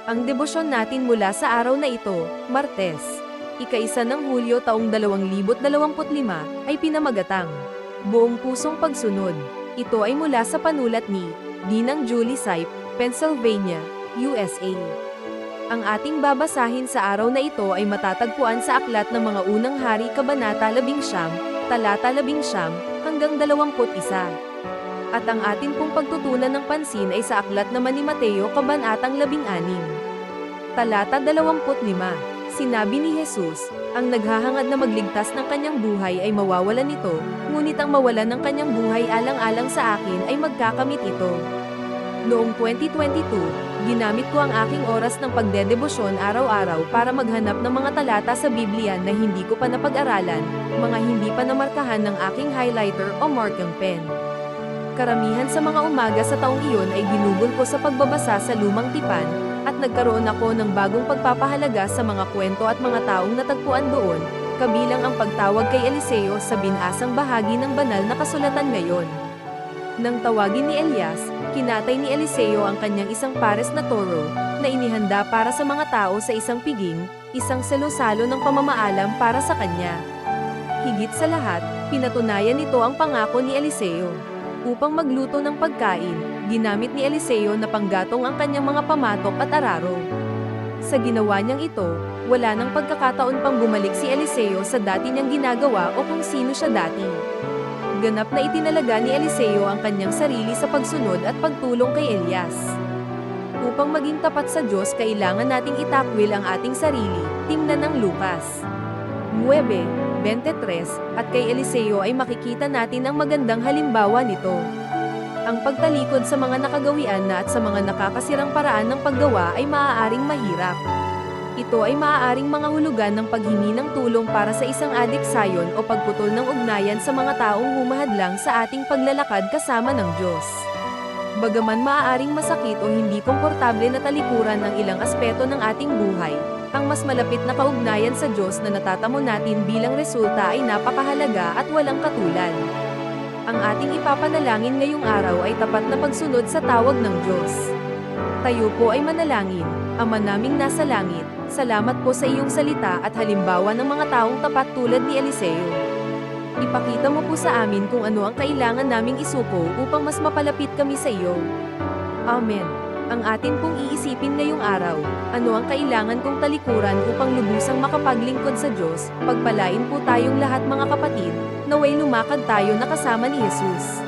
Ang debosyon natin mula sa araw na ito, Martes, ika-1 ng Hulyo taong 2025, ay pinamagatang Buong Pusong Pagsunod. Ito ay mula sa panulat ni Dinang Julie Sipe, Pennsylvania, USA. Ang ating babasahin sa araw na ito ay matatagpuan sa Aklat ng Mga Unang Hari Kabanata 19, talata 19 hanggang 21. At ang atin pong pagtutunan ng pansin ay sa Aklat naman ni Mateo Kabanatang 16. Talata 25. Sinabi ni Jesus, ang naghahangad na magligtas ng kanyang buhay ay mawawalan nito, ngunit ang mawalan ng kanyang buhay alang-alang sa akin ay magkakamit ito. Noong 2022, ginamit ko ang aking oras ng pagdedebosyon araw-araw para maghanap ng mga talata sa Biblia na hindi ko pa napag-aralan, mga hindi pa namarkahan ng aking highlighter o marking pen. Karamihan sa mga umaga sa taong iyon ay ginugol ko sa pagbabasa sa lumang tipan, at nagkaroon ako ng bagong pagpapahalaga sa mga kwento at mga taong natagpuan doon, kabilang ang pagtawag kay Eliseo sa binasang bahagi ng banal na kasulatan ngayon. Nang tawagin ni Elias, kinatay ni Eliseo ang kanyang isang pares na toro, na inihanda para sa mga tao sa isang piging, isang salo-salo ng pamamaalam para sa kanya. Higit sa lahat, pinatunayan nito ang pangako ni Eliseo. Upang magluto ng pagkain, ginamit ni Eliseo na panggatong ang kanyang mga pamatok at araro. Sa ginawa niyang ito, wala nang pagkakataon pang bumalik si Eliseo sa dati niyang ginagawa o kung sino siya dati. Ganap na itinalaga ni Eliseo ang kanyang sarili sa pagsunod at pagtulong kay Elias. Upang maging tapat sa Diyos, kailangan nating itakwil ang ating sarili, tingnan ng Lucas 9:23, at kay Eliseo ay makikita natin ang magandang halimbawa nito. Ang pagtalikod sa mga nakagawian na at sa mga nakakasirang paraan ng paggawa ay maaaring mahirap. Ito ay maaaring mga hulugan ng paghingi ng tulong para sa isang adiksayon o pagputol ng ugnayan sa mga taong humahadlang sa ating paglalakad kasama ng Diyos. Bagaman maaaring masakit o hindi komportable na talikuran ang ilang aspeto ng ating buhay, ang mas malapit na kaugnayan sa Diyos na natatamo natin bilang resulta ay napakahalaga at walang katulad. Ang ating ipapanalangin ngayong araw ay tapat na pagsunod sa tawag ng Diyos. Tayo po ay manalangin. Ama naming nasa langit, salamat po sa iyong salita at halimbawa ng mga taong tapat tulad ni Eliseo. Ipakita mo po sa amin kung ano ang kailangan naming isuko upang mas mapalapit kami sa iyo. Amen. Ang atin pong iisipin ngayong araw, ano ang kailangan kong talikuran upang lubusang makapaglingkod sa Diyos. Pagpalain po tayong lahat mga kapatid, naway lumakad tayo na kasama ni Jesus.